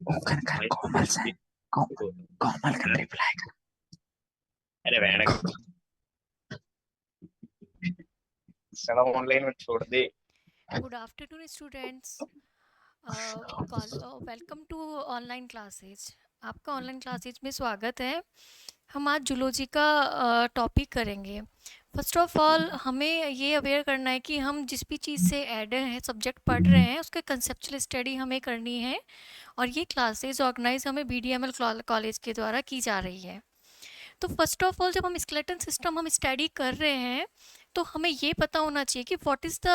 ഓക്കൻ भाई കോമൽ സെ देखो, കോമൽ കൻ हाँ, റിപ്ലൈ अरे बहन साला ऑनलाइन में छोड़ दे। Good afternoon students. Welcome to online classes. आपका ऑनलाइन क्लासेज में स्वागत है। हम आज जूलॉजी का टॉपिक करेंगे। फर्स्ट ऑफ ऑल हमें ये अवेयर करना है कि हम जिस भी चीज़ से ऐड हैं सब्जेक्ट पढ़ रहे हैं उसके कंसेप्चुअल स्टडी हमें करनी है, और ये क्लासेज ऑर्गेनाइज हमें BDML कॉलेज के द्वारा की जा रही है। तो फर्स्ट ऑफ ऑल जब हम स्केलेटन सिस्टम हम स्टडी कर रहे हैं तो हमें ये पता होना चाहिए कि what is the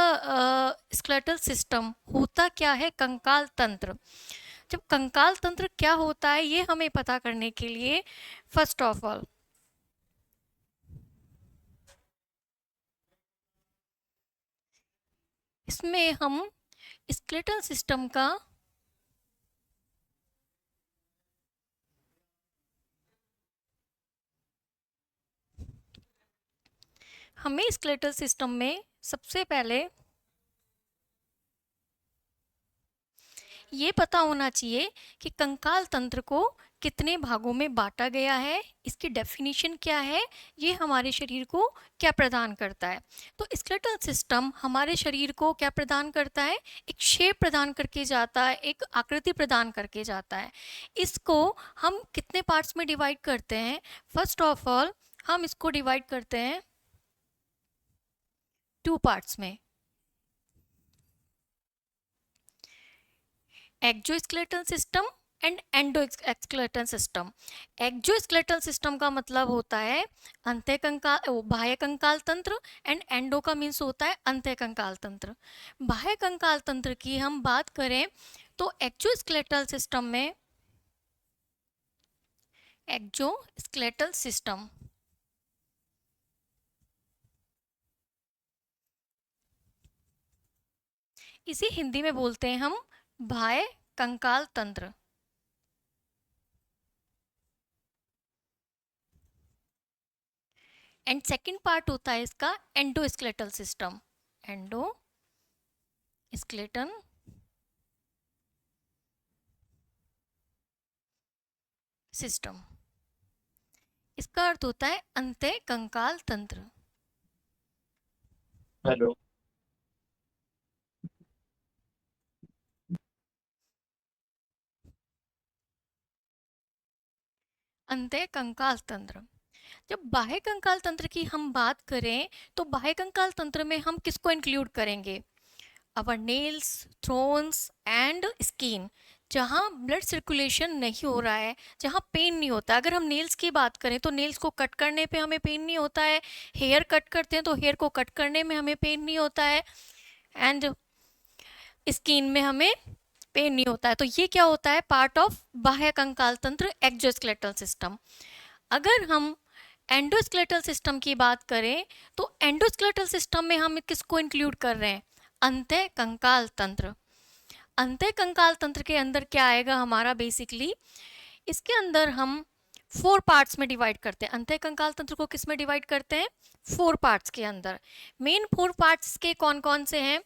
skeletal system, होता क्या है कंकाल तंत्र। जब कंकाल तंत्र क्या होता है ये हमें पता करने के लिए फर्स्ट ऑफ ऑल इसमें हम स्केलेटल सिस्टम का हमें स्केलेटल सिस्टम में सबसे पहले ये पता होना चाहिए कि कंकाल तंत्र को कितने भागों में बांटा गया है, इसकी डेफिनेशन क्या है, ये हमारे शरीर को क्या प्रदान करता है। तो स्केलेटल सिस्टम हमारे शरीर को क्या प्रदान करता है, एक शेप प्रदान करके जाता है, एक आकृति प्रदान करके जाता है। इसको हम कितने पार्ट्स में डिवाइड करते हैं, फर्स्ट ऑफ ऑल हम इसको डिवाइड करते हैं 2 पार्ट्स में। Exoskeletal system and endoskeletal system. Exoskeletal system का मतलब होता है अंतःकंकाल बाह्य कंकाल तंत्र, एंड एंडो का मीन्स होता है अंतःकंकाल तंत्र। बाह्य कंकाल तंत्र की हम बात करें तो एक्सोस्केलेटल सिस्टम में एक्सोस्केलेटल सिस्टम इसी हिंदी में बोलते हैं हम बाह्य कंकाल तंत्र। एंड सेकंड पार्ट होता है इसका एंडोस्केलेटल सिस्टम। एंडोस्केलेटल सिस्टम, इसका अर्थ होता है अंतःकंकाल तंत्र। हेलो। अंतःकंकाल तंत्र। जब बाह्य कंकाल तंत्र की हम बात करें तो बाह्य कंकाल तंत्र में हम किसको इंक्लूड करेंगे, अवर नेल्स, थ्रोन्स एंड स्किन। जहाँ ब्लड सर्कुलेशन नहीं हो रहा है, जहाँ पेन नहीं होता। अगर हम नेल्स की बात करें तो नेल्स को कट करने पे हमें पेन नहीं होता है, हेयर कट करते हैं तो हेयर को कट करने में हमें पेन नहीं होता है, एंड स्किन में हमें पेन नहीं होता है। तो ये क्या होता है, पार्ट ऑफ बाह्य कंकाल तंत्र एक्सोस्केलेटल सिस्टम। अगर हम एंडोस्केलेटल सिस्टम की बात करें तो एंडोस्केलेटल सिस्टम में हम किसको इंक्लूड कर रहे हैं, अंतःकंकाल तंत्र। अंतःकंकाल तंत्र के अंदर क्या आएगा हमारा, बेसिकली इसके अंदर हम 4 पार्ट्स में डिवाइड करते हैं। अंतःकंकाल तंत्र को किस में डिवाइड करते हैं, 4 पार्ट्स के अंदर। मेन 4 पार्ट्स के कौन कौन से हैं,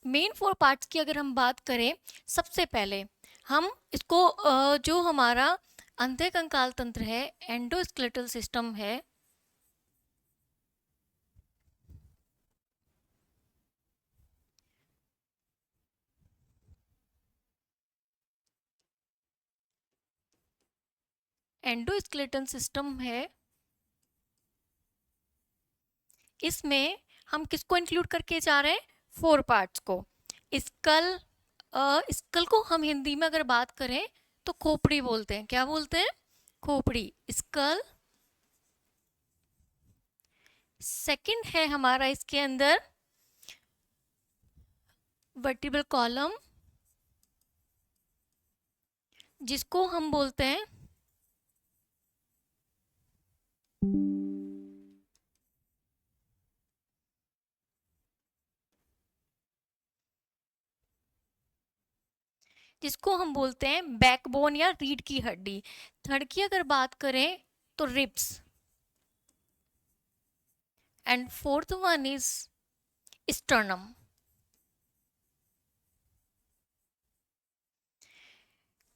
मेन 4 पार्ट्स की अगर हम बात करें, सबसे पहले हम इसको जो हमारा अंतःकंकाल तंत्र है, एंडोस्केलेटल सिस्टम है, एंडोस्केलेटल सिस्टम है, इसमें हम किसको इंक्लूड करके जा रहे हैं, 4 पार्ट्स को। स्कल, स्कल को हम हिंदी में अगर बात करें तो खोपड़ी बोलते हैं। क्या बोलते हैं, खोपड़ी, स्कल। सेकंड है हमारा इसके अंदर वर्टिब्रल कॉलम, जिसको हम बोलते हैं बैकबोन या रीढ़ की हड्डी। थर्ड की अगर बात करें तो ribs, and fourth one is sternum.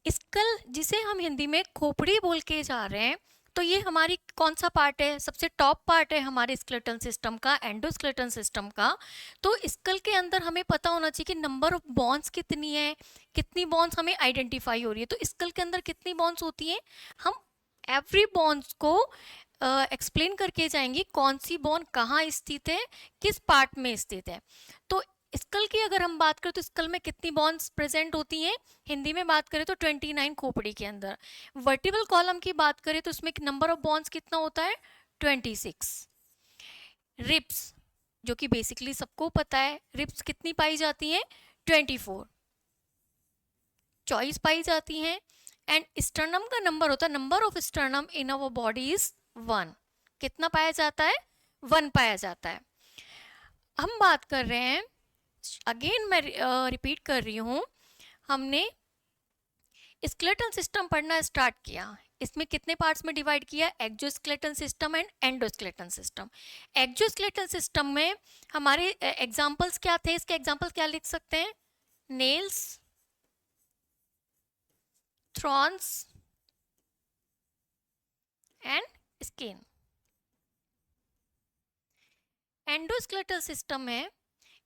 Skull जिसे हम हिंदी में खोपड़ी बोल के जा रहे हैं, तो ये हमारी कौन सा पार्ट है? सबसे टॉप पार्ट है हमारे स्केलेटल सिस्टम का, एंडोस्केलेटल सिस्टम का। तो स्कल के अंदर हमें पता होना चाहिए कि नंबर ऑफ बॉन्स कितनी है, कितनी बॉन्स हमें आइडेंटिफाई हो रही है। तो स्कल के अंदर कितनी बॉन्स होती हैं, हम एवरी बॉन्स को एक्सप्लेन करके जाएंगे कौन सी बॉन कहाँ स्थित है, किस पार्ट में स्थित है। तो स्कल की अगर हम बात करें तो स्कल में कितनी बॉन्स प्रेजेंट होती हैं, हिंदी में बात करें तो 29 खोपड़ी के अंदर। वर्टिबल कॉलम की बात करें तो उसमें नंबर ऑफ बॉन्स कितना होता है, 26। रिप्स, जो कि बेसिकली सबको पता है, रिप्स कितनी पाई जाती हैं, 24 चॉइस पाई जाती हैं। एंड स्टर्नम का नंबर होता है, number of sternum in our body is 1। कितना पाया जाता है, 1 पाया जाता है। हम बात कर रहे हैं, अगेन मैं रिपीट कर रही हूँ, हमने स्केलेटल सिस्टम पढ़ना स्टार्ट किया। इसमें कितने पार्ट्स में डिवाइड किया, exoskeletal system and endoskeletal system. Exoskeletal system में हमारे एग्जांपल्स क्या थे, इसके एग्जांपल्स क्या लिख सकते हैं, nails, Thrones and skin. Endoskeletal system में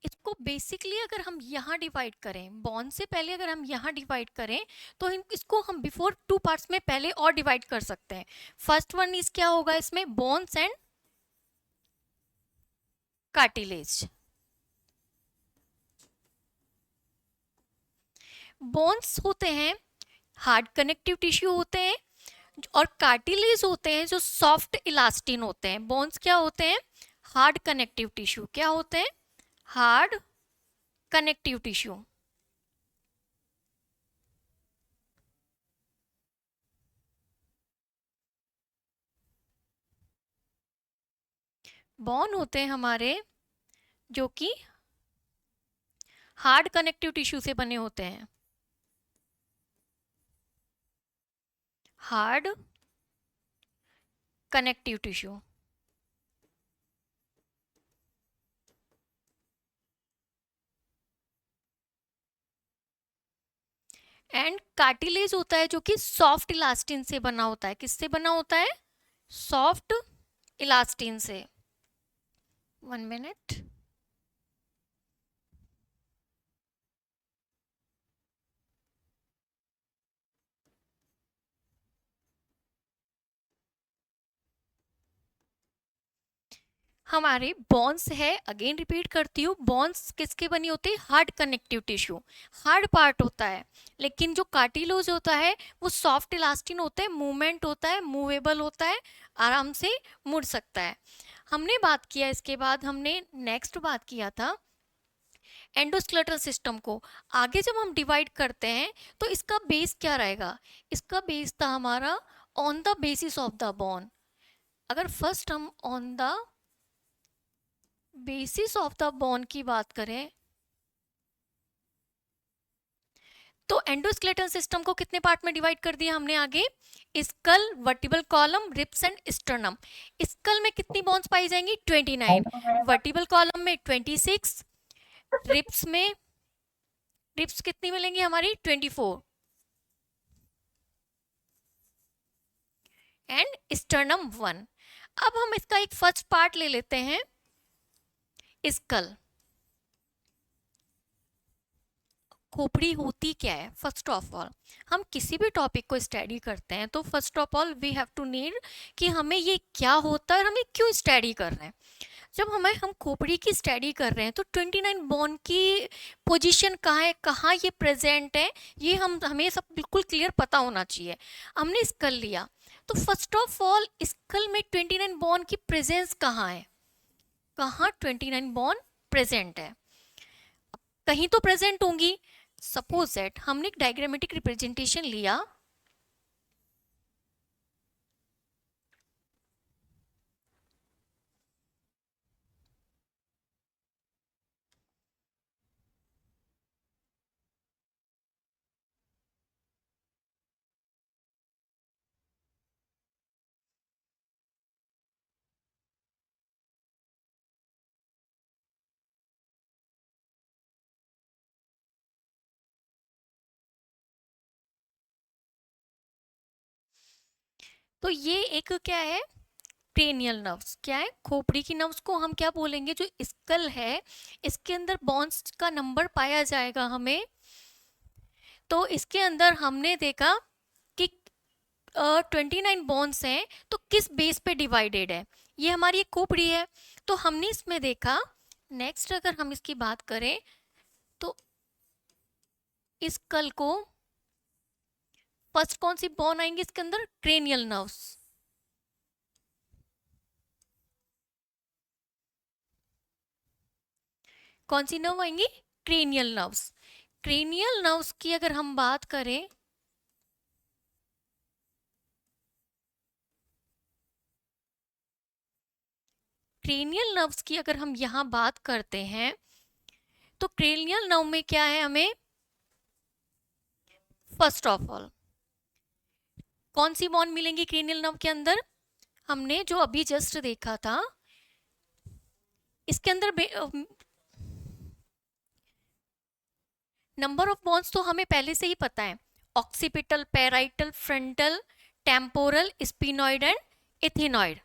इसको बेसिकली अगर हम यहाँ डिवाइड करें, बॉन से पहले अगर हम यहाँ डिवाइड करें तो इसको हम बिफोर 2 पार्ट्स में पहले और डिवाइड कर सकते हैं। फर्स्ट वन इज क्या होगा, इसमें बोन्स एंड कार्टिलेज। बोन्स होते हैं हार्ड कनेक्टिव टिश्यू होते हैं, और कार्टिलेज होते हैं जो सॉफ्ट इलास्टिन होते हैं। बोन्स क्या होते हैं, हार्ड कनेक्टिव टिश्यू। क्या होते हैं, हार्ड कनेक्टिव टिश्यू। बोन होते हैं हमारे जो कि हार्ड कनेक्टिव टिश्यू से बने होते हैं, hard connective tissue. And cartilage होता है जो कि सॉफ्ट इलास्टिन से बना होता है। किससे बना होता है, सॉफ्ट इलास्टिन से। 1 मिनट। हमारे बॉन्स है, अगेन रिपीट करती हूँ, बॉन्स किसके बनी होती है, hard connective tissue, hard part होता है। लेकिन जो कार्टिलेज होता है वो सॉफ्ट इलास्टिन होता है, मूवमेंट होता है, मूवेबल होता है, आराम से मुड़ सकता है। हमने बात किया, इसके बाद हमने नेक्स्ट बात किया था एंडोस्केलेटल सिस्टम को। आगे जब हम डिवाइड करते हैं तो इसका बेस क्या रहेगा, इसका बेस था हमारा on the basis of the bone. अगर फर्स्ट हम on the basis of the bone की बात करें तो एंडोस्केलेटल सिस्टम को कितने पार्ट में डिवाइड कर दिया हमने आगे, skull, vertebral column, ribs and sternum. Skull में कितनी बोन्स पाई जाएंगी, 29, वर्टिबल कॉलम में 26, रिप्स में रिप्स कितनी मिलेंगी हमारी, 24, एंड स्टर्नम 1। अब हम इसका एक फर्स्ट पार्ट ले लेते हैं, स्कल। खोपड़ी होती क्या है, फर्स्ट ऑफ ऑल हम किसी भी टॉपिक को स्टडी करते हैं तो first of all we have to need कि हमें ये क्या होता है और हमें क्यों स्टडी कर रहे हैं। जब हम खोपड़ी की स्टडी कर रहे हैं तो 29 बोन की पोजीशन कहाँ है, कहाँ ये प्रेजेंट है, ये हमें सब बिल्कुल क्लियर पता होना चाहिए। हमने स्कल लिया तो फर्स्ट ऑफ ऑल स्कल में 29 बोन की प्रेजेंस कहाँ है, कहाँ 29 बोन प्रेजेंट है, कहीं तो प्रेजेंट होंगी। सपोज दैट हमने एक डायग्रामेटिक रिप्रेजेंटेशन लिया, तो ये एक क्या है, क्रेनियल नर्व्स। क्या है, खोपड़ी की नर्व्स को हम क्या बोलेंगे, जो स्कल है इसके अंदर बोन्स का नंबर पाया जाएगा हमें। तो इसके अंदर हमने देखा कि 29 बोन्स हैं, तो किस बेस पे डिवाइडेड है, ये हमारी एक खोपड़ी है। तो हमने इसमें देखा, नेक्स्ट अगर हम इसकी बात करें तो इस कल को फर्स्ट कौन सी बोन आएंगी इसके अंदर, क्रेनियल नर्व्स। कौन सी नर्व आएंगी, क्रेनियल नर्व्स। क्रेनियल नर्व्स की अगर हम बात करें, क्रेनियल नर्व्स की अगर हम यहां बात करते हैं तो क्रेनियल नर्व में क्या है, हमें फर्स्ट ऑफ ऑल कौन सी बोन मिलेंगी क्रेनियल नर्व के अंदर, हमने जो अभी जस्ट देखा था इसके अंदर नंबर ऑफ बोन्स तो हमें पहले से ही पता है, occipital, parietal, frontal, temporal, sphenoid and ethmoid.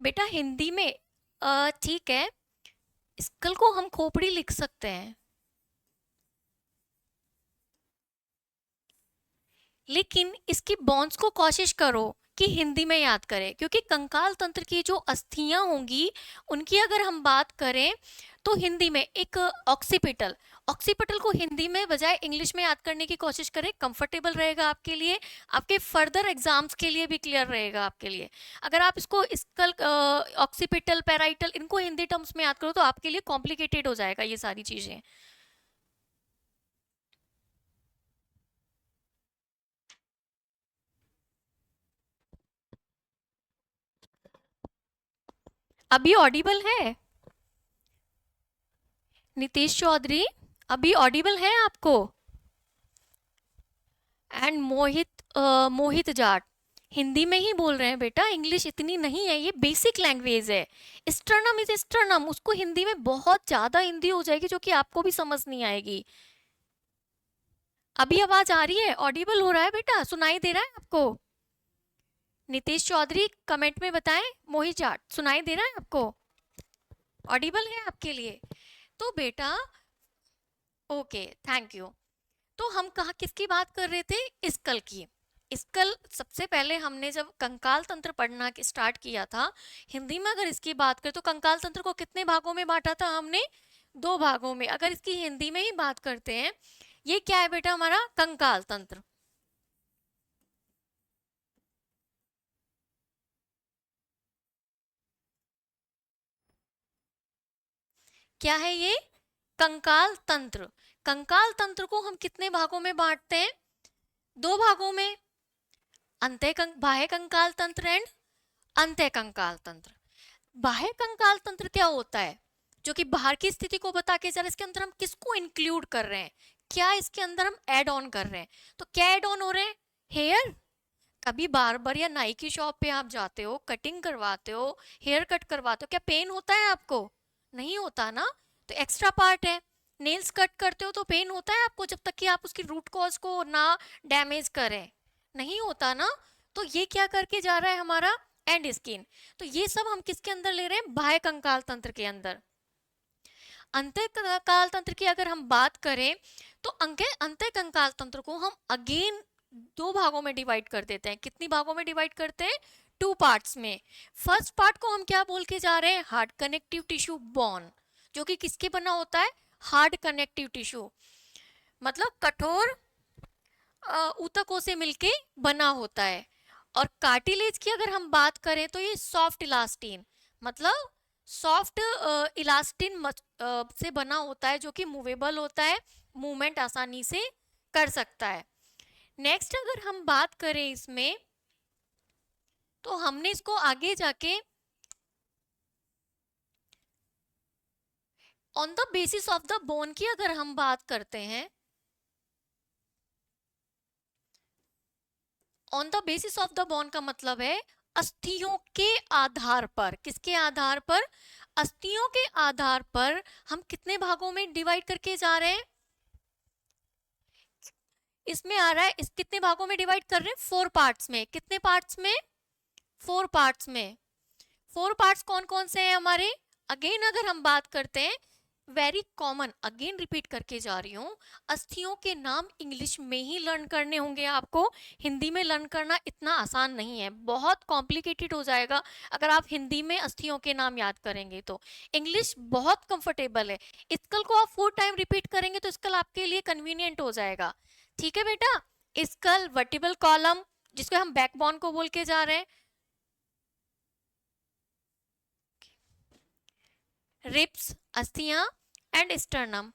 बेटा हिंदी में ठीक है, स्कल को हम खोपड़ी लिख सकते हैं, लेकिन इसकी बॉन्स को कोशिश करो कि हिंदी में याद करें, क्योंकि कंकाल तंत्र की जो अस्थियां होंगी उनकी अगर हम बात करें तो हिंदी में एक ऑक्सीपिटल, ऑक्सीपिटल को हिंदी में बजाय इंग्लिश में याद करने की कोशिश करें, कंफर्टेबल रहेगा आपके लिए, आपके फर्दर एग्जाम्स के लिए भी क्लियर रहेगा आपके लिए। अगर आप इसको स्कल, ऑक्सीपिटल, पैराइटल इनको हिंदी टर्म्स में याद करो तो आपके लिए कॉम्प्लिकेटेड हो जाएगा ये सारी चीजें। अभी ऑडिबल है नितेश चौधरी, अभी ऑडिबल है आपको? एंड मोहित जाट, हिंदी में ही बोल रहे हैं बेटा, इंग्लिश इतनी नहीं है, ये बेसिक लैंग्वेज है। स्टर्नम इज स्टर्नम, उसको हिंदी में बहुत ज्यादा हिंदी हो जाएगी जो कि आपको भी समझ नहीं आएगी। अभी आवाज आ रही है, ऑडिबल हो रहा है बेटा, सुनाई दे रहा है आपको? नितेश चौधरी कमेंट में बताएं, मोहित जाट सुनाई दे रहा है आपको, ऑडिबल है आपके लिए? तो बेटा ओके, थैंक यू। तो हम कहा किसकी बात कर रहे थे, स्कल की। स्कल सबसे पहले हमने जब कंकाल तंत्र पढ़ना स्टार्ट किया था, हिंदी में अगर इसकी बात करें तो कंकाल तंत्र को कितने भागों में बांटा था हमने, दो भागों में। अगर इसकी हिंदी में ही बात करते हैं, ये क्या है बेटा हमारा कंकाल तंत्र। क्या है ये, कंकाल तंत्र। कंकाल तंत्र को हम कितने भागों में बांटते हैं, दो भागों में, बाह्य कंकाल तंत्र एंड अंतः कंकाल तंत्र। बाह्य कंकाल तंत्र क्या होता है, जो कि बाहर की स्थिति को बता के चल, इसके अंदर हम किसको इंक्लूड कर रहे हैं, क्या इसके अंदर हम ऐड ऑन कर रहे हैं। तो क्या ऐड ऑन हो रहे हैं, हेयर। कभी बार्बर या नाई की शॉप पे आप जाते हो, कटिंग करवाते हो, हेयर कट करवाते हो, क्या पेन होता है आपको, नहीं होता ना, तो एक्स्ट्रा पार्ट है। नेल्स कट करते हो तो पेन होता है आपको, जब तक कि आप उसकी रूट कॉज को ना डैमेज करें, नहीं होता ना। तो ये क्या करके जा रहा है हमारा, एंड स्किन। तो ये सब हम किसके अंदर ले रहे हैं, बाह्य कंकाल तंत्र के अंदर। अंतः कंकाल तंत्र की अगर हम बात करें तो अंतः कंकाल तंत्र को हम अगेन दो भागों में डिवाइड कर देते हैं। कितनी भागों में डिवाइड करते हैं, टू पार्ट्स में। फर्स्ट पार्ट को हम क्या बोल के जा रहे हैं, हार्ड कनेक्टिव टिश्यू बोन, जो कि किसके बना होता है, हार्ड कनेक्टिव टिश्यू, मतलब कठोर ऊतकों से मिलके बना होता है। और कार्टिलेज की अगर हम बात करें तो ये सॉफ्ट इलास्टिन, मतलब सॉफ्ट इलास्टिन से बना होता है, जो कि मूवेबल होता है, मूवमेंट आसानी से कर सकता है। नेक्स्ट अगर हम बात करें इसमें, तो हमने इसको आगे जाके on the basis of the bone की अगर हम बात करते हैं, on the basis of the bone का मतलब है अस्थियों के आधार पर, किसके आधार पर? अस्थियों के आधार पर हम कितने भागों में डिवाइड करके जा रहे हैं? इसमें आ रहा है, इस कितने भागों में डिवाइड कर रहे हैं? 4 पार्ट्स में। कितने पार्ट्स में? 4 पार्ट्स में। 4 पार्ट्स कौन कौन से हैं हमारे? अगेन अगर हम बात करते हैं, वेरी कॉमन, अगेन रिपीट करके जा रही हूँ, अस्थियों के नाम इंग्लिश में ही लर्न करने होंगे आपको। हिंदी में लर्न करना इतना आसान नहीं है, बहुत कॉम्प्लिकेटेड हो जाएगा अगर आप हिंदी में अस्थियों के नाम याद करेंगे तो। इंग्लिश बहुत कंफर्टेबल है, स्कल को आप 4 टाइम रिपीट करेंगे तो स्कल आपके लिए कन्वीनियंट हो जाएगा। ठीक है बेटा? स्कल, वर्टिबल कॉलम, जिसको हम बैकबोन को बोल के जा रहे हैं, रिब्स, अस्थियां एंड स्टर्नम।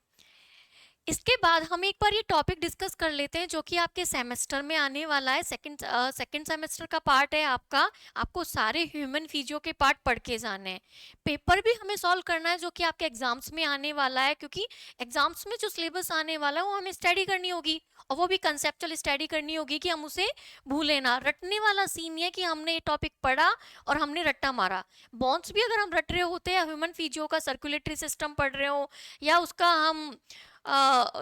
इसके बाद हम एक बार ये टॉपिक डिस्कस कर लेते हैं जो कि आपके सेमेस्टर में आने वाला है। सेकंड सेमेस्टर का पार्ट है आपका। आपको सारे ह्यूमन फिजियो के पार्ट पढ़ के जाने हैं। पेपर भी हमें सॉल्व करना है जो कि आपके एग्जाम्स में आने वाला है, क्योंकि एग्जाम्स में जो सिलेबस आने वाला है वो हमें स्टडी करनी होगी, और वो भी कंसेप्चुअल स्टडी करनी होगी कि हम उसे भूले ना। रटने वाला सीन ये है कि हमने ये टॉपिक पढ़ा और हमने रट्टा मारा। बॉन्स भी अगर हम रट रहे होते हैं, ह्यूमन फिजियो का सर्कुलेटरी सिस्टम पढ़ रहे हो, या उसका हम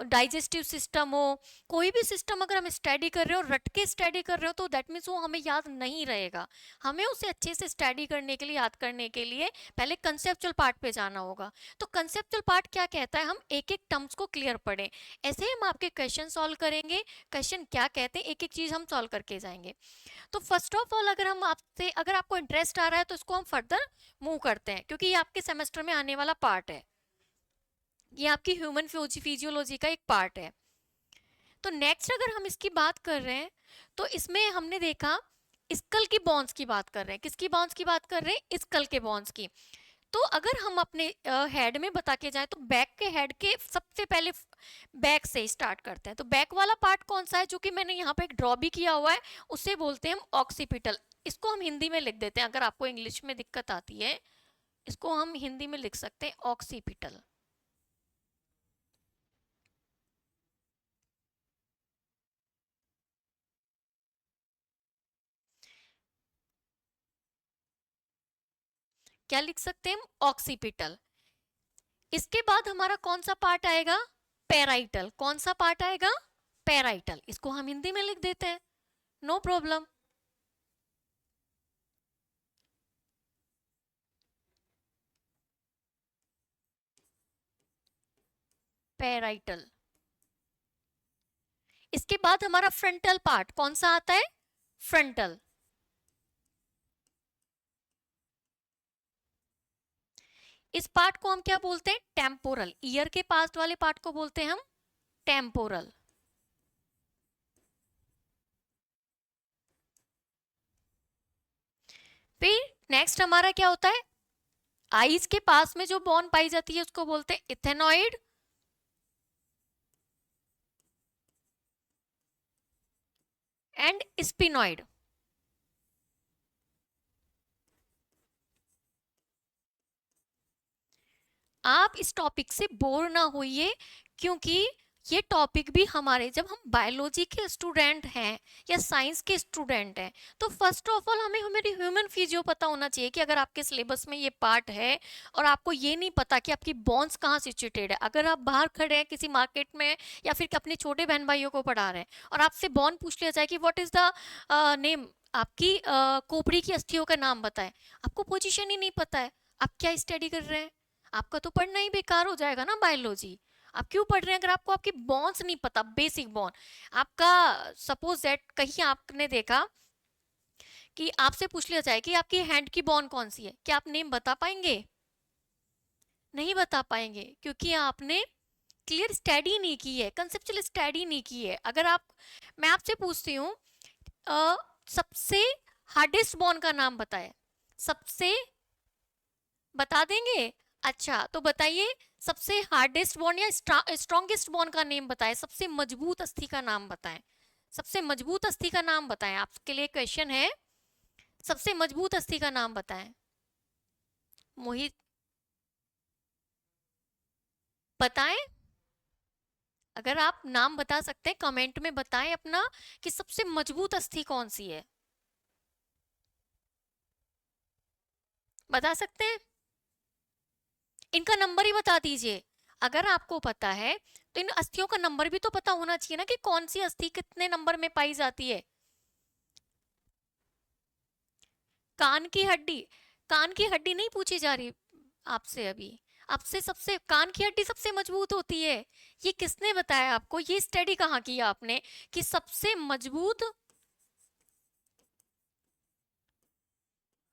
डाइजेस्टिव सिस्टम हो, कोई भी सिस्टम अगर हम स्टडी कर रहे हो, रट के स्टडी कर रहे हो, तो दैट मीन्स वो हमें याद नहीं रहेगा। हमें उसे अच्छे से स्टडी करने के लिए, याद करने के लिए पहले कंसेप्चुअल पार्ट पे जाना होगा। तो कंसेप्चुअल पार्ट क्या कहता है? हम एक एक टर्म्स को क्लियर पढ़ें। ऐसे ही हम आपके क्वेश्चन सॉल्व करेंगे, क्वेश्चन क्या कहते हैं, एक एक चीज हम सॉल्व करके जाएंगे। तो फर्स्ट ऑफ ऑल, अगर आपको इंटरेस्ट आ रहा है तो इसको हम फर्दर मूव करते हैं, क्योंकि ये आपके सेमेस्टर में आने वाला पार्ट है, ये आपकी ह्यूमन फिजियोलॉजी का एक पार्ट है। तो नेक्स्ट अगर हम इसकी बात कर रहे हैं, तो इसमें हमने देखा स्कल की बॉन्स की बात कर रहे हैं। किसकी बॉन्स की बात कर रहे हैं? स्कल के बॉन्स की। तो अगर हम अपने हेड में बता के जाए, तो बैक के हेड के सबसे पहले बैक से स्टार्ट करते हैं। तो बैक वाला पार्ट कौन सा है, जो कि मैंने यहाँ पे एक ड्रॉ भी किया हुआ है, उसे बोलते हैं हम ऑक्सीपिटल। इसको हम हिंदी में लिख देते हैं, अगर आपको इंग्लिश में दिक्कत आती है इसको हम हिंदी में लिख सकते हैं ऑक्सीपिटल। क्या लिख सकते हैं हम? ऑक्सीपिटल। इसके बाद हमारा कौन सा पार्ट आएगा? पैराइटल। कौन सा पार्ट आएगा? पैराइटल। इसको हम हिंदी में लिख देते हैं, नो प्रॉब्लम। पैराइटल। इसके बाद हमारा फ्रंटल पार्ट कौन सा आता है? फ्रंटल। इस पार्ट को हम क्या बोलते हैं? टेम्पोरल। ईयर के पास वाले पार्ट को बोलते हैं हम टेम्पोरल। फिर नेक्स्ट हमारा क्या होता है? आईज के पास में जो बोन पाई जाती है उसको बोलते हैं इथेनॉइड एंड स्पिनॉइड। आप इस टॉपिक से बोर ना होइए, क्योंकि ये टॉपिक भी हमारे, जब हम बायोलॉजी के स्टूडेंट हैं या साइंस के स्टूडेंट हैं, तो फर्स्ट ऑफ ऑल हमें हमारी ह्यूमन फिजियो पता होना चाहिए कि अगर आपके सिलेबस में ये पार्ट है और आपको ये नहीं पता कि आपकी बोन्स कहाँ सिचुएटेड है, अगर आप बाहर खड़े हैं किसी मार्केट में या फिर अपने छोटे बहन भाइयों को पढ़ा रहे हैं और आपसे बोन पूछ लिया जाए कि व्हाट इज द नेम, आपकी खोपड़ी की अस्थियों का नाम बताएं, आपको पोजीशन ही नहीं पता है, आप क्या स्टडी कर रहे हैं? आपका तो पढ़ना ही बेकार हो जाएगा ना बायोलॉजी। आप क्यों पढ़ रहे हैं अगर आपको आपकी बॉन्स नहीं पता, बेसिक बॉन्ड आपका। सपोज दैट कहीं आपने देखा कि आपसे पूछ लिया जाए कि आपकी हैंड की बॉन्ड कौन सी है, क्या आप नेम बता पाएंगे? नहीं बता पाएंगे, क्योंकि आपने क्लियर स्टडी नहीं की है, कंसेप्चुअल स्टडी नहीं की है। अगर आप, मैं आपसे पूछती हूँ, सबसे हार्डेस्ट बॉन्ड का नाम बताए, सबसे, बता देंगे? अच्छा तो बताइए, सबसे हार्डेस्ट बॉन्ड या स्ट्रॉन्गेस्ट बॉन्ड का नेम बताएं, सबसे मजबूत अस्थि का नाम बताएं, सबसे मजबूत अस्थि का नाम बताएं। आपके लिए क्वेश्चन है, सबसे मजबूत अस्थि का नाम बताएं। मोहित, बताएं। अगर आप नाम बता सकते हैं कमेंट में बताएं अपना कि सबसे मजबूत अस्थि कौन सी है। बता सकते हैं? इनका नंबर ही बता दीजिए। अगर आपको पता है तो इन अस्थियों का नंबर भी तो पता होना चाहिए ना, कि कौन सी अस्थि कितने नंबर में पाई जाती है। कान की हड्डी, कान की हड्डी नहीं पूछी जा रही आपसे अभी। आपसे सबसे कान की हड्डी सबसे मजबूत होती है। ये किसने बताया आपको? ये स्टडी कहाँ किया आपने कि सबसे मजबूत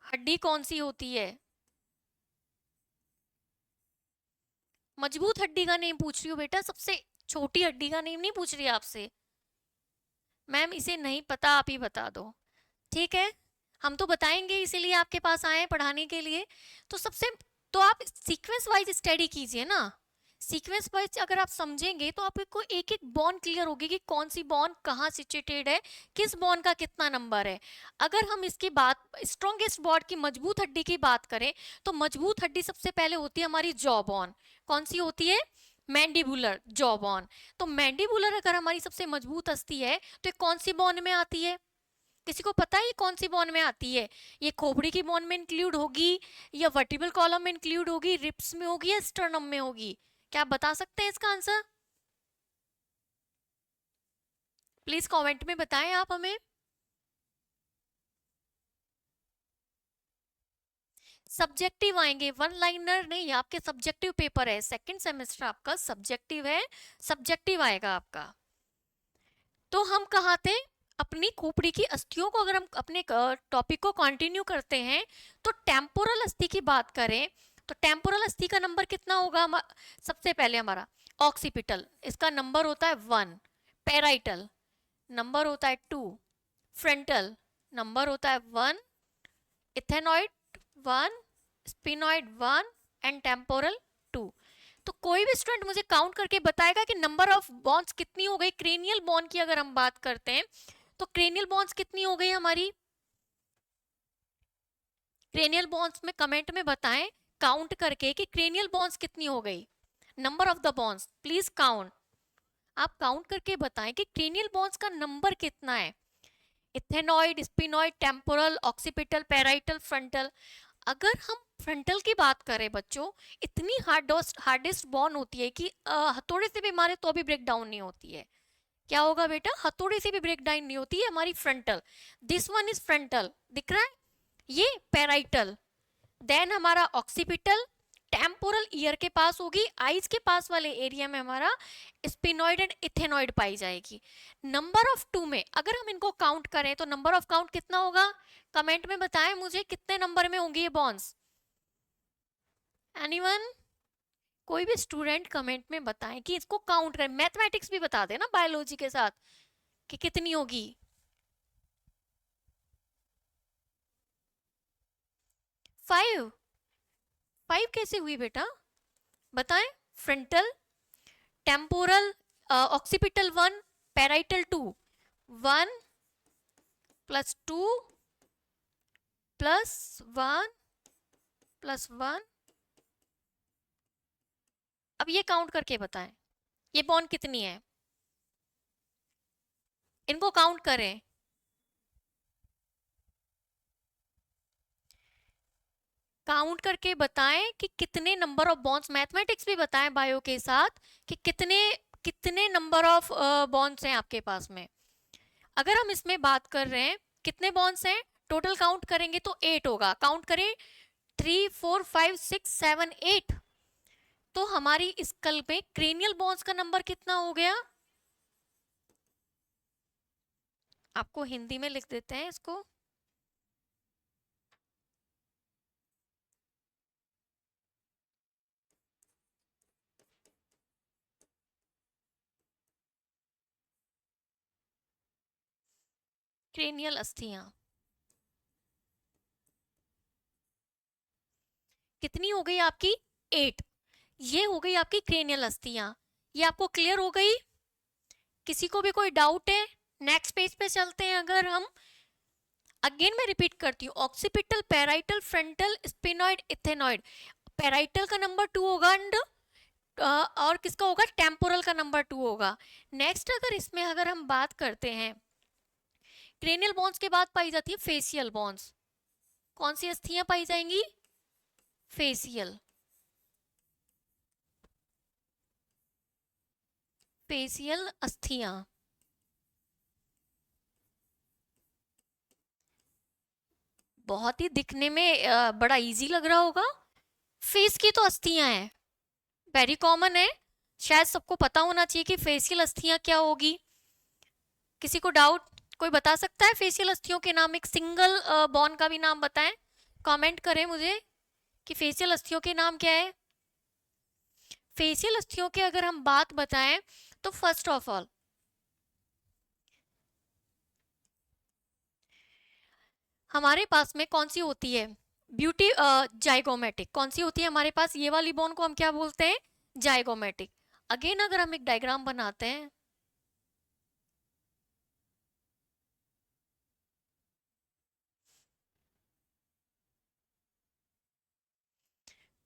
हड्डी कौन सी होती है? मजबूत हड्डी का नेम पूछ रही हूँ बेटा, सबसे छोटी हड्डी का नेम नहीं पूछ रही आपसे। मैम इसे नहीं पता, आप ही बता दो। ठीक है, हम तो बताएंगे, इसीलिए आपके पास आए हैं पढ़ाने के लिए। तो सबसे, तो आप सीक्वेंस वाइज स्टडी कीजिए ना। सीक्वेंस वाइज अगर आप समझेंगे तो आपको एक एक बॉन्ड क्लियर होगी कि कौन सी बॉन्ड कहाँ सिचुएटेड है, किस बॉन्ड का कितना नंबर है। अगर हम इसकी बात स्ट्रॉन्गेस्ट बॉन्ड की, मजबूत हड्डी की बात करें, तो मजबूत हड्डी सबसे पहले होती है हमारी जॉ बॉन। कौन सी होती है? मैंडिबुलर जॉ बॉन। तो मैंडिबुलर अगर हमारी सबसे मजबूत अस्थि है तो ये कौन सी बॉन में आती है? किसी को पता है ये कौन सी बॉन में आती है? ये खोपड़ी की बॉन में इंक्लूड होगी, या वर्टिब्रल कॉलम में इंक्लूड होगी, रिब्स में होगी, या स्टर्नम में होगी? क्या आप बता सकते हैं इसका आंसर? प्लीज कमेंट में बताएं आप हमें। सब्जेक्टिव आएंगे, वन लाइनर नहीं, आपके सब्जेक्टिव पेपर है, सेकंड सेमेस्टर आपका सब्जेक्टिव है, सब्जेक्टिव आएगा आपका। तो हम कहाँ थे? अपनी खोपड़ी की अस्थियों को, अगर हम अपने टॉपिक को कंटिन्यू करते हैं, तो टेम्पोरल अस्थि की बात करें तो टेम्पोरल अस्थि का नंबर कितना होगा? सबसे पहले हमारा ऑक्सीपिटल, इसका नंबर होता है 1, पेराइटल नंबर होता है 2, फ्रंटल नंबर होता है 1, इथेनॉइड 1, स्पिनॉइड 1 एंड टेम्पोरल 2। तो कोई भी स्टूडेंट मुझे काउंट करके बताएगा कि नंबर ऑफ बॉन्ड्स कितनी हो गई। क्रेनियल बॉन्ड की अगर हम बात करते हैं तो क्रेनियल बॉन्ड्स कितनी हो गई हमारी? क्रेनियल बॉन्ड्स में कमेंट में बताएं काउंट करके कि क्रेनियल बॉन्ड्स कितनी हो गई। Number of the bonds please count. आप काउंट करके बताएं कि क्रेनियल बॉन्ड्स का नंबर कितना है। Ethanoid, sphenoid, temporal, occipital, parietal, frontal. अगर हम फ्रंटल की बात करें बच्चों, इतनी हार्डेस्ट बॉन्ड होती है कि हथौड़े से भी मारे तो भी ब्रेक डाउन नहीं होती है। क्या होगा बेटा? हथौड़े से भी ब्रेक डाउन नहीं होती है हमारी frontal. This one is frontal, दिख रहा है? ये पेराइटल, देन हमारा ऑक्सीपिटल, टेम्पोरल ईयर के पास होगी, आईज के पास वाले एरिया में हमारा स्पिनॉइड एंड इथेनॉइड पाई जाएगी। नंबर ऑफ 2 में अगर हम इनको काउंट करें तो नंबर ऑफ काउंट कितना होगा? कमेंट में बताएं मुझे कितने नंबर में होंगे ये बॉन्ड्स। एनीवन? कोई भी स्टूडेंट कमेंट में बताएं कि इसको काउंट करें। मैथमेटिक्स भी बता देना बायोलॉजी के साथ कि कितनी होगी। 5? 5 कैसे हुई बेटा? बताएं। Frontal, temporal, occipital 1, parietal 2, 1 plus 2 plus 1 plus 1। अब ये काउंट करके बताएं ये बॉन्ड कितनी है, इनको काउंट करें। काउंट करके बताएं कि कितने नंबर ऑफ बॉन्ड्स, मैथमेटिक्स भी बताएं बायो के साथ कि कितने कितने नंबर ऑफ बॉन्ड्स हैं आपके पास में। अगर हम इसमें बात कर रहे हैं कितने बॉन्ड्स हैं, टोटल काउंट करेंगे तो 8 होगा। काउंट करें 3 4 5 6 7 8। तो हमारी इस कल में क्रेनियल बॉन्ड्स का नंबर कितना हो गया? आपको हिंदी में लिख देते हैं इसको। क्रेनियल अस्थियां कितनी हो गई आपकी? 8। ये हो गई आपकी क्रेनियल अस्थियां। ये आपको क्लियर हो गई? किसी को भी कोई डाउट है? नेक्स्ट पेज पे चलते हैं। अगर हम अगेन मैं रिपीट करती हूँ, occipital, parietal, frontal, sphenoid, ethanoid. Parietal का नंबर 2 होगा एंड और किसका होगा? टेम्पोरल का नंबर 2 होगा। नेक्स्ट अगर इसमें अगर हम बात करते हैं, क्रेनियल बॉन्स के बाद पाई जाती है फेसियल बॉन्स। कौन सी अस्थियां पाई जाएंगी? फेसियल, फेसियल अस्थियां। बहुत ही दिखने में बड़ा इजी लग रहा होगा। फेस की तो अस्थियां हैं, वेरी कॉमन है, शायद सबको पता होना चाहिए कि फेसियल अस्थियां क्या होगी। किसी को डाउट? कोई बता सकता है फेसियल अस्थियों के नाम? एक सिंगल बोन का भी नाम बताएं, कमेंट करें मुझे कि फेसियल अस्थियों के नाम क्या है। फेसियल अस्थियों के अगर हम बात बताएं तो फर्स्ट ऑफ ऑल हमारे पास में कौन सी होती है? Beauty zygomatic. कौन सी होती है हमारे पास? ये वाली बोन को हम क्या बोलते हैं? जाइगोमेटिक। अगेन अगर हम एक डायग्राम बनाते हैं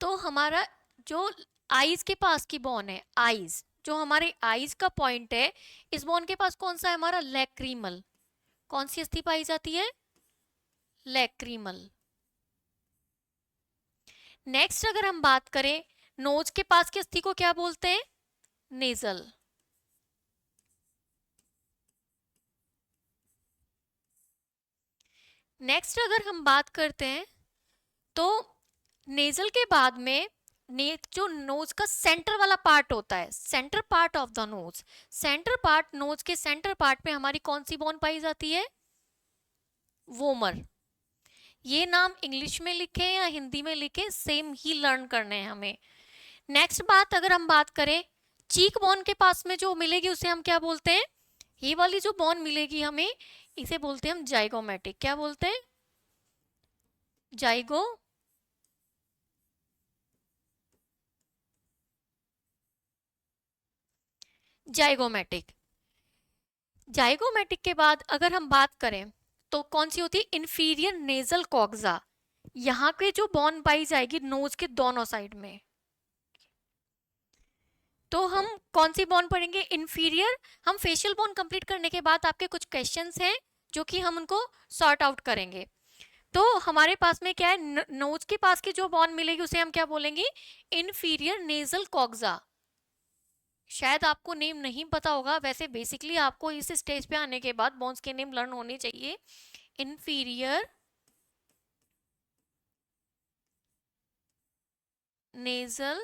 तो हमारा जो आईज के पास की बोन है, आईज, जो हमारे आईज का पॉइंट है, इस बोन के पास कौन सा है? हमारा लैक्रीमल। कौन सी अस्थि पाई जाती है? लैक्रीमल। नेक्स्ट अगर हम बात करें, नोज के पास की अस्थि को क्या बोलते हैं? नेजल। नेक्स्ट अगर हम बात करते हैं तो नेजल के बाद में जो नोज का सेंटर वाला पार्ट होता है, centre part of the nose, centre part, nose के सेंटर पार्ट में हमारी कौन सी बोन पाई जाती है? वोमर। ये नाम इंग्लिश में लिखे या हिंदी में लिखे, सेम ही लर्न करने हैं हमें। नेक्स्ट बात अगर हम बात करें, चीक बोन के पास में जो मिलेगी उसे हम क्या बोलते हैं? ये वाली जो बोन मिलेगी हमें, इसे बोलते हैं हम जाइगोमेटिक। क्या बोलते हैं? Zygote zygomatic. जाइगोमेटिक के बाद अगर हम बात करें तो कौन सी होती है? Inferior nasal coxa. यहाँ पे जो बोन पाई जाएगी नोज के दोनों साइड में, तो हम कौन सी बोन पढ़ेंगे? इंफीरियर। हम फेशियल बोन कंप्लीट करने के बाद आपके कुछ क्वेश्चंस हैं जो कि हम उनको सॉर्ट आउट करेंगे। तो हमारे पास में क्या है? नोज के पास की जो बोन मिलेगी उसे हम क्या बोलेंगे? Inferior nasal coxa. शायद आपको नेम नहीं पता होगा, वैसे बेसिकली आपको इस स्टेज पे आने के बाद बोन्स के नेम लर्न होने चाहिए। इंफीरियर नेजल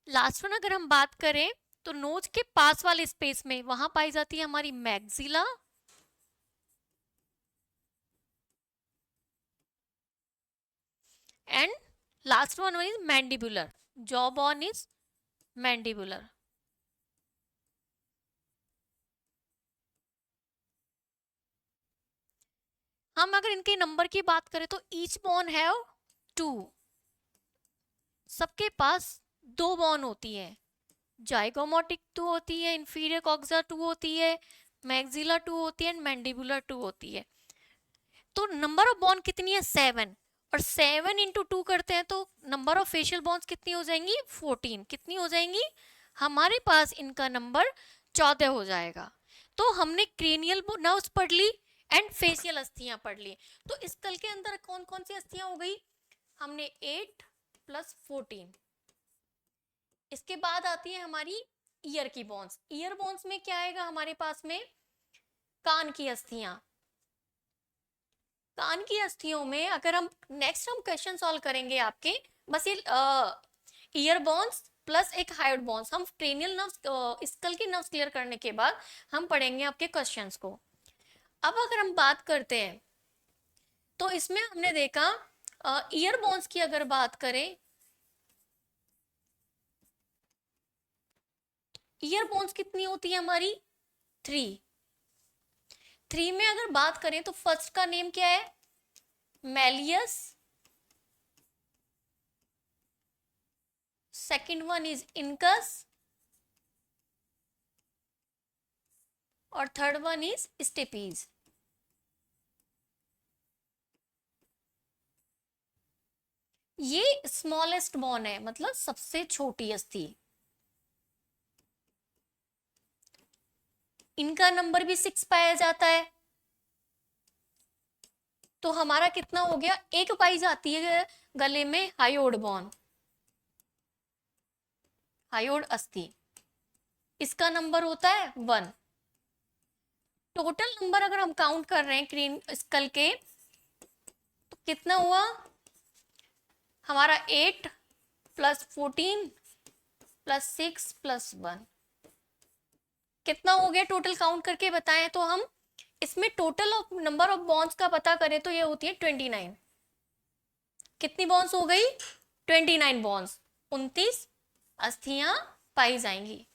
लास्ट वन अगर हम बात करें तो नोज के पास वाले स्पेस में वहां पाई जाती है हमारी maxilla and last one is mandibular. Jaw bone is mandibular. हम अगर इनके नंबर की बात करें तो ईच बोन हैव 2। सबके पास 2 बोन होती है। जाइगोमोटिक 2 होती है, इंफीरियर कॉक्सा 2 होती है, मैक्सिला 2 होती है एंड मैंडिबुलर 2 होती है। तो नंबर ऑफ बॉन्ड कितनी है? 7। और 7 इंटू 2 करते हैं तो नंबर ऑफ फेशियल बॉन्ड्स कितनी हो जाएंगी? 14। कितनी हो जाएंगी? हमारे पास इनका नंबर 14 हो जाएगा। तो हमने क्रेनियल नर्व्स पढ़ ली एंड फेशियल अस्थियां पढ़ ली। तो इस तल के अंदर कौन कौन सी अस्थियां हो गई? हमने 8 प्लस 14। इसके बाद आती है हमारी ईयर की बोन्स। ईयर बोन्स में क्या आएगा हमारे पास में? कान की अस्थियां। कान की अस्थियों में अगर हम नेक्स्ट हम क्वेश्चन सॉल्व करेंगे आपके, बस ये ईयर बोन्स प्लस एक हायोइड बोन्स, हम क्रेनियल नर्व्स स्कल की नर्व्स क्लियर करने के बाद हम पढ़ेंगे आपके क्वेश्चंस को। अब अगर हम बात करते हैं तो इसमें हमने देखा ईयर बोन्स की अगर बात करें, ईयर बोन्स कितनी होती है हमारी? 3। 3 में अगर बात करें तो फर्स्ट का नेम क्या है? Malleus, second one is incus और थर्ड वन इज स्टेपीज। ये स्मॉलेस्ट बोन है, मतलब सबसे छोटी अस्थि। इनका नंबर भी 6 पाया जाता है, तो हमारा कितना हो गया, एक पाई जाती है गले में हाइयोड बॉन्ड, हाइयोड अस्थि, इसका नंबर होता है 1। टोटल नंबर अगर हम काउंट कर रहे हैं क्रीन स्कल के, तो कितना हुआ हमारा 8 प्लस 14 प्लस 6 प्लस 1, कितना हो गया टोटल काउंट करके बताएं तो हम। इसमें total of number of bonds का पता करें तो ये होती है 29। कितनी बॉन्ड्स हो गई, 29 बॉन्ड्स, 29 अस्थियां पाई जाएंगी।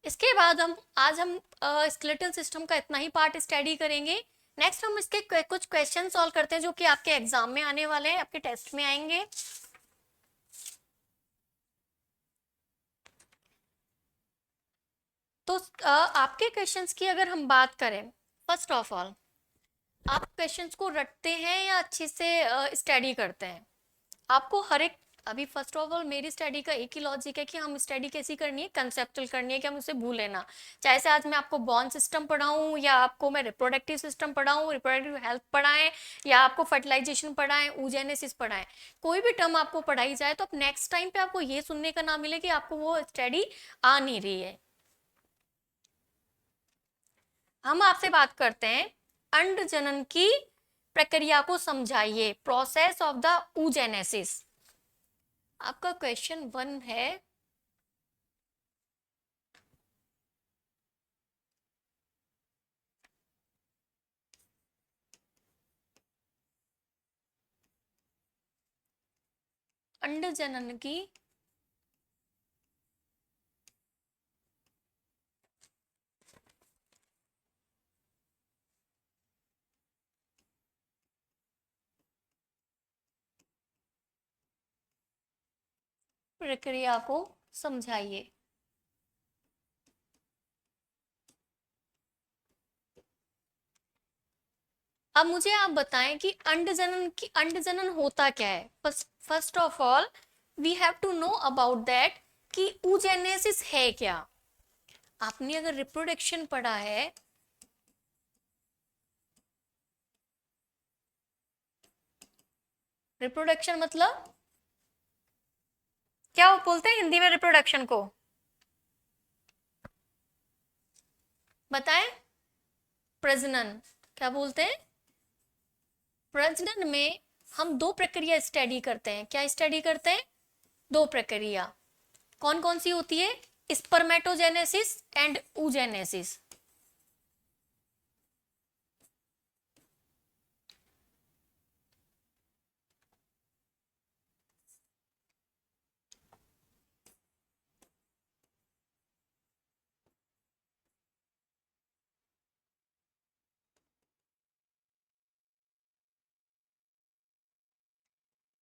इसके बाद आज हम स्केलेटल सिस्टम का इतना ही पार्ट स्टडी करेंगे। नेक्स्ट हम इसके कुछ क्वेश्चन सॉल्व करते हैं जो कि आपके एग्जाम में आने वाले हैं, आपके टेस्ट में आएंगे। तो आपके क्वेश्चंस की अगर हम बात करें, फर्स्ट ऑफ ऑल आप क्वेश्चंस को रटते हैं या अच्छे से स्टडी करते हैं? आपको हर एक, अभी फर्स्ट ऑफ ऑल मेरी स्टडी का एक ही लॉजिक है कि हम स्टडी कैसी करनी है, कंसेप्चुअल करनी है कि हम उसे भूले ना। चाहे से आज मैं आपको बॉन्ड सिस्टम पढ़ाऊं या आपको मैं रिप्रोडक्टिव सिस्टम पढ़ाऊं, रिप्रोडक्टिव हेल्थ पढ़ाएं, या आपको फर्टिलाइजेशन पढ़ाएं, ऊजेनेसिस पढ़ाएं, कोई भी टर्म आपको पढ़ाई जाए तो अब नेक्स्ट टाइम पे आपको ये सुनने का ना मिले कि आपको वो स्टडी आ नहीं रही है। हम आपसे बात करते हैं अंड जनन की प्रक्रिया को समझाइए, प्रोसेस ऑफ द ऊजेनेसिस। आपका क्वेश्चन 1 है, अंड जनन की प्रक्रिया को समझाइए। अब मुझे आप बताएं कि अंड जनन होता क्या है। First of all we have to know about that कि ऊजेनेसिस है क्या। आपने अगर रिप्रोडक्शन पढ़ा है, रिप्रोडक्शन मतलब क्या वो बोलते हैं हिंदी में रिप्रोडक्शन को, बताएं? प्रजनन, क्या बोलते हैं? प्रजनन में हम दो प्रक्रिया स्टडी करते हैं। क्या स्टडी करते हैं? दो प्रक्रिया। कौन कौन सी होती है? Spermatogenesis and oogenesis.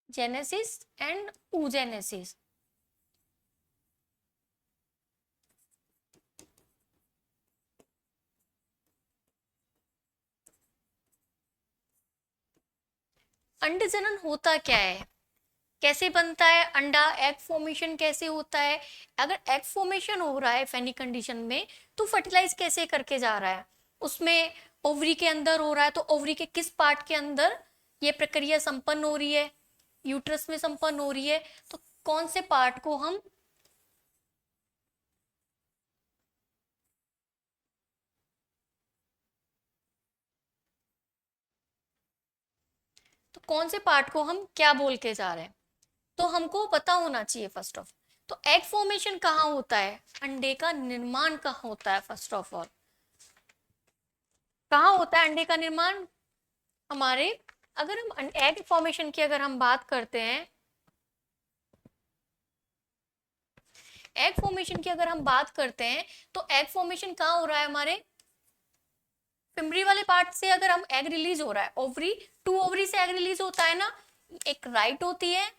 Genesis and oogenesis. अंड जनन होता क्या है, कैसे बनता है अंडा, एग फॉर्मेशन कैसे होता है? अगर एग फॉर्मेशन हो रहा है फैनी कंडीशन में, तो फर्टिलाइज कैसे करके जा रहा है? उसमें ओवरी के अंदर हो रहा है, तो ओवरी के किस पार्ट के अंदर ये प्रक्रिया संपन्न हो रही है? यूट्रस में संपन्न हो रही है। तो कौन से पार्ट को हम, तो कौन से पार्ट को हम क्या बोल के जा रहे हैं, तो हमको पता होना चाहिए फर्स्ट ऑफ। तो एग फॉर्मेशन कहाँ होता है, अंडे का निर्माण कहाँ होता है? फर्स्ट ऑफ ऑल कहाँ होता है अंडे का निर्माण? हमारे, अगर हम एग फॉर्मेशन की अगर हम बात करते हैं, एग फॉर्मेशन की अगर हम बात करते हैं, तो एग फॉर्मेशन कहाँ हो रहा है? हमारे फिमरी वाले पार्ट से अगर हम एग रिलीज हो रहा है, ओवरी टू ओवरी से एग रिलीज होता है ना, एक राइट होती है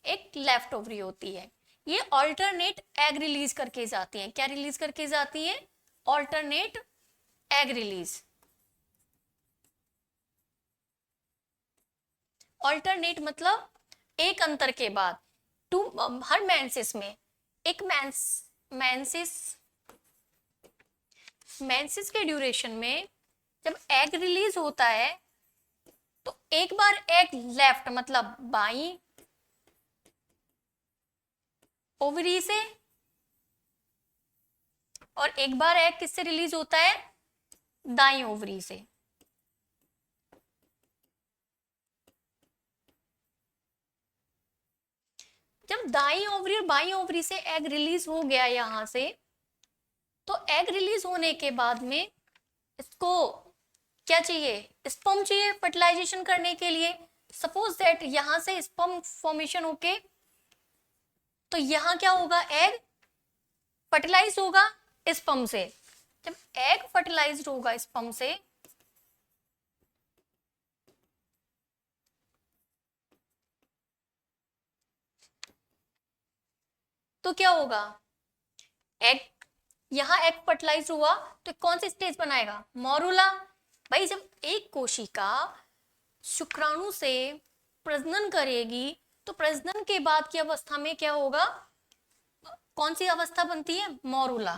एक लेफ्ट ओवरी होती है, ये ऑल्टरनेट एग रिलीज करके जाती हैं। क्या रिलीज करके जाती हैं? Alternate egg release. ऑल्टरनेट मतलब एक अंतर के बाद, टू, हर मेंसेस में एक मेंसेस मेंसेस के ड्यूरेशन में जब एग रिलीज होता है तो एक बार एग लेफ्ट मतलब बाई ओवरी से, और एक बार एग किससे रिलीज होता है, दाई ओवरी से। जब दाई ओवरी और बाई ओवरी से एग रिलीज हो गया यहां से, तो एग रिलीज होने के बाद में इसको क्या चाहिए, स्पर्म चाहिए फर्टिलाइजेशन करने के लिए। सपोज दैट यहां से स्पर्म फॉर्मेशन होके, तो यहां क्या होगा, एग फर्टिलाइज होगा स्पर्म से। जब एग फर्टिलाइज्ड होगा स्पर्म से, तो क्या होगा, एग, यहां एग फर्टिलाइज हुआ तो कौन सी स्टेज बनाएगा, मोरुला। भाई जब एक कोशिका शुक्राणु से प्रजनन करेगी तो प्रजनन के बाद की अवस्था में क्या होगा, कौन सी अवस्था बनती है, मोरुला।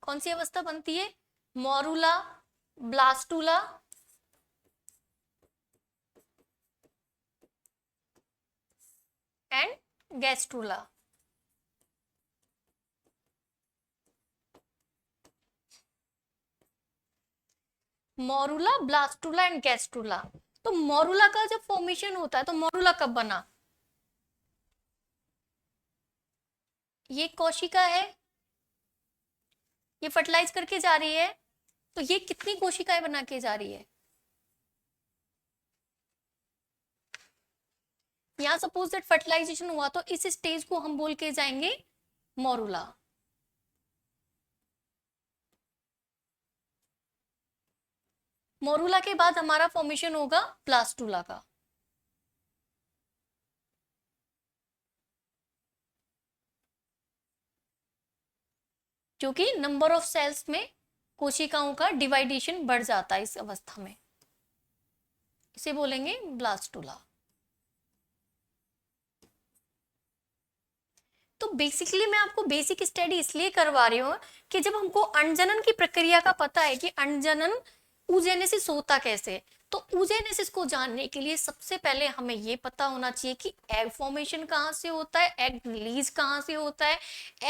कौन सी अवस्था बनती है, morula, blastula and gastrula. Morula, blastula and gastrula. तो मोरुला का जब फॉर्मेशन होता है तो मोरुला कब बना, ये कोशिका है, ये फर्टिलाइज करके जा रही है, तो ये कितनी कोशिकाएं बना के जा रही है, यहां सपोज दैट फर्टिलाइजेशन हुआ तो इस स्टेज को हम बोल के जाएंगे मोरुला। मोरुला के बाद हमारा फॉर्मेशन होगा ब्लास्टुला का। क्योंकि नंबर ऑफ सेल्स में कोशिकाओं का डिवाइडेशन बढ़ जाता है इस अवस्था में, इसे बोलेंगे ब्लास्टुला। तो बेसिकली मैं आपको बेसिक स्टडी इसलिए करवा रही हूँ कि जब हमको अंडजनन की प्रक्रिया का पता है कि अंडजनन oogenesis होता कैसे, तो oogenesis को जानने के लिए सबसे पहले हमें ये पता होना चाहिए कि एग फॉर्मेशन कहाँ से होता है, एग रिलीज कहाँ से होता है।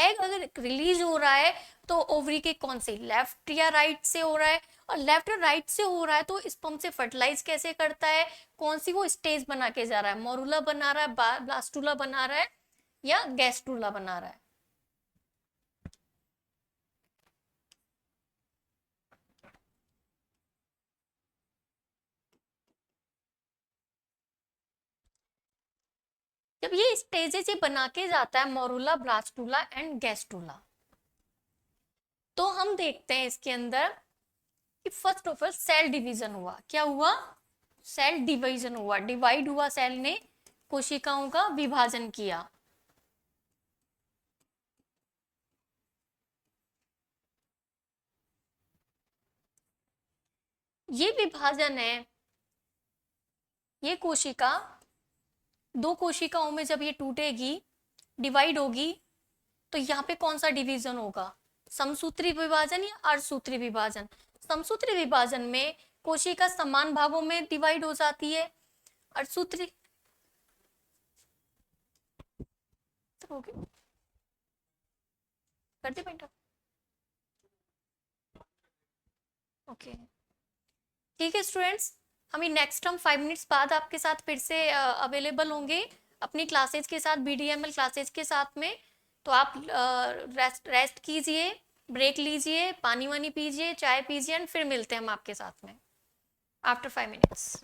एग अगर रिलीज हो रहा है तो ओवरी के कौन से, लेफ्ट या राइट से हो रहा है, और लेफ्ट और राइट से हो रहा है तो स्पर्म से फर्टिलाइज कैसे करता है, कौन सी वो स्टेज बना के जा रहा है, मोरुला बना रहा है, ब्लास्टुला बना रहा है या गैस्ट्रुला बना रहा है। जब ये स्टेजेस ये बना के जाता है मोरुला, ब्लास्टुला एंड गैस्ट्रुला, तो हम देखते हैं इसके अंदर कि first of all cell division हुआ। क्या हुआ, सेल डिवीजन हुआ, डिवाइड हुआ, सेल ने कोशिकाओं का विभाजन किया। ये विभाजन है, ये कोशिका दो कोशिकाओं में जब ये टूटेगी, डिवाइड होगी, तो यहाँ पे कौन सा डिवीजन होगा, समसूत्री विभाजन या अर्धसूत्री विभाजन। समसूत्री विभाजन में कोशिका समान भागों में डिवाइड हो जाती है, अर्धसूत्री कर दे बेटा, ओके ठीक है स्टूडेंट्स, हमें नेक्स्ट हम 5 मिनट्स बाद आपके साथ फिर से अवेलेबल होंगे अपनी क्लासेज के साथ, BDML क्लासेज के साथ में। तो आप रेस्ट कीजिए, ब्रेक लीजिए, पानी वानी पीजिए, चाय पीजिए, एंड फिर मिलते हैं हम आपके साथ में आफ्टर 5 मिनट्स।